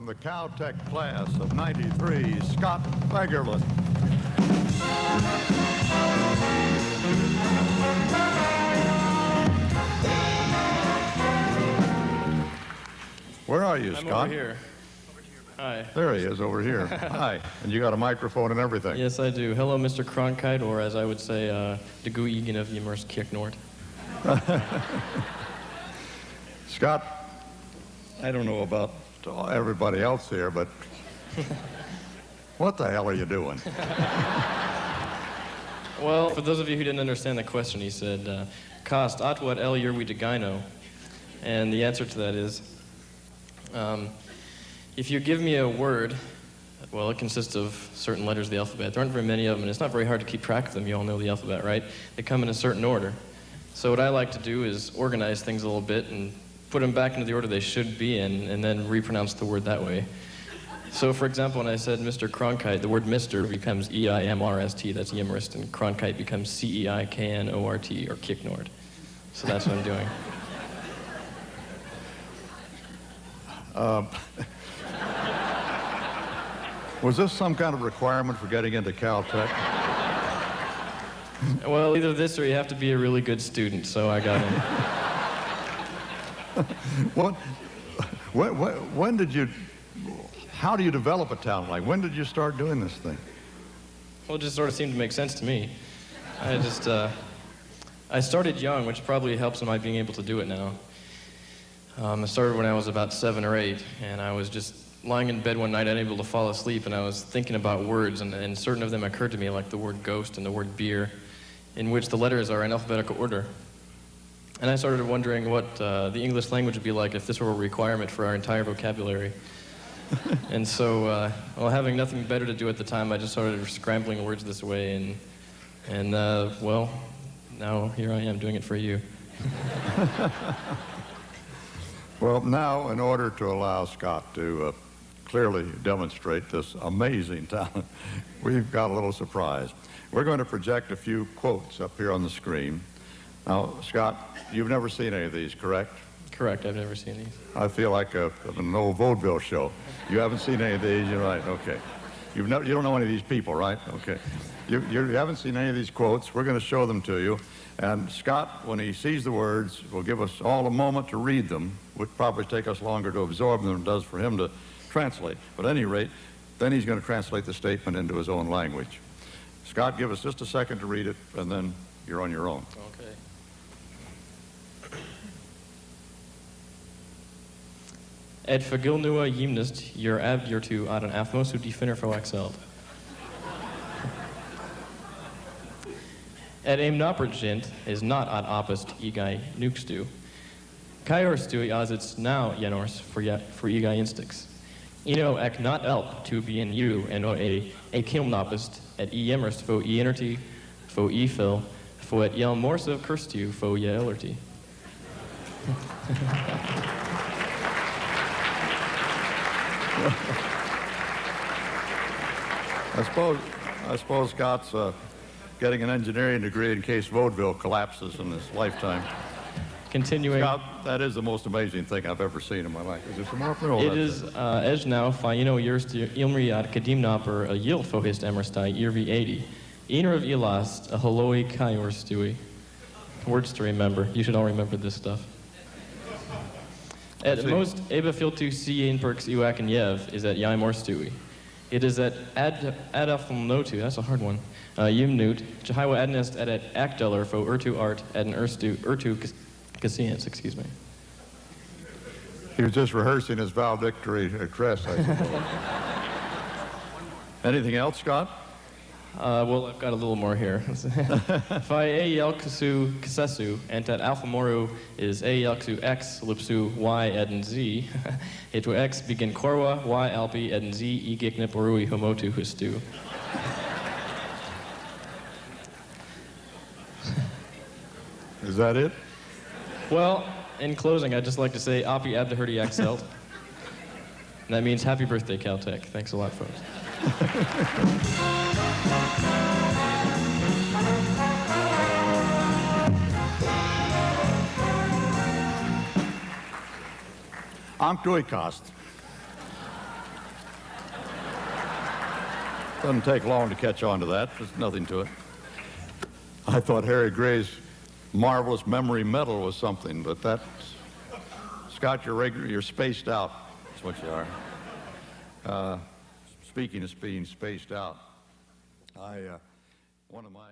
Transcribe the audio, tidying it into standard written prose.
welcome the Caltech class of '93, Scot Fagerland. Where are you, Scott? I'm over here. Hi. There he is, over here. Hi. And you got a microphone and everything. Yes, I do. Hello, Mr. Cronkite, or as I would say, de goe igen of Jimmers Kirknoord. Scott, I don't know about everybody else here, but what the hell are you doing? Well, for those of you who didn't understand the question, he said, Kost, at wat el we de gyno? And the answer to that is, if you give me a word, well, it consists of certain letters of the alphabet. There aren't very many of them, and it's not very hard to keep track of them. You all know the alphabet, right? They come in a certain order. So what I like to do is organize things a little bit and put them back into the order they should be in, and then repronounce the word that way. So, for example, when I said Mr. Cronkite, the word Mr. becomes E-I-M-R-S-T, that's Yimmerist, and Cronkite becomes C-E-I-K-N-O-R-T, or Kirknoord. So that's what I'm doing. Was this some kind of requirement for getting into Caltech? Well, either this or you have to be a really good student, so I got in. When did you, how do you develop a talent? Like, when did you start doing this thing? Well, it just sort of seemed to make sense to me. I started young, which probably helps in my being able to do it now. I started when I was about 7 or 8, and I was just lying in bed one night, unable to fall asleep, and I was thinking about words, and certain of them occurred to me, like the word ghost and the word beer, in which the letters are in alphabetical order. And I started wondering what the English language would be like if this were a requirement for our entire vocabulary. And so, well, having nothing better to do at the time, I just started scrambling words this way, and well, now here I am doing it for you. Well, now, in order to allow Scott to clearly demonstrate this amazing talent, we've got a little surprise. We're going to project a few quotes up here on the screen. Now, Scott, you've never seen any of these, correct? Correct, I've never seen these. I feel like an old vaudeville show. You haven't seen any of these, you're right, okay. You don't know any of these people, right? Okay. You haven't seen any of these quotes. We're going to show them to you. And Scott, when he sees the words, will give us all a moment to read them. Would probably take us longer to absorb them than it does for him to translate. But at any rate, then he's going to translate the statement into his own language. Scott, give us just a second to read it, and then you're on your own. Okay. Ed vergilnua gymnast, your ab to ad een afmos who definer voor excelled. Ed aim napergent is not ad oppost igai nukstu. Kaiorstu as it's now jenors for igai instincts. Ino ek not elp to be in you and a kilmnopist at iemmerst fo enerty fo fil fo et yel morso kirstu fo yelerty. I suppose Scott's getting an engineering degree in case vaudeville collapses in his lifetime. Continuing. Scott, that is the most amazing thing I've ever seen in my life. Is there some more up there? Oh, it is as now faino yerst ilmri ad kadimnaper a yield fo hist emerstai irvi 80. Einer of ilast a holoi kaior stui. Words to remember. You should all remember this stuff. At most, Eba filtu sien perks uak and yev is at Yaimor stui. It is at adafilnotu, that's a hard one, yimnut, Jehiwa adnest at acdeller fo urtu art at an urtu casians, excuse me. He was just rehearsing his valedictory address, I suppose. Anything else, Scott? Well, I've got a little more here. Fi yelksu kasesu, and at alpha moru is yelksu x, lipsu y eden z. Etu x begin korwa, y alpi eden z, egiknip orui homotu hustu. Is that it? Well, in closing, I'd just like to say, Api Abdahurti Axelt. And that means happy birthday, Caltech. Thanks a lot, folks. I'm Kost. Doesn't take long to catch on to that. There's nothing to it. I thought Harry Gray's marvelous memory medal was something, but that's... Scott, you're spaced out. That's what you are. Speaking of being spaced out, one of my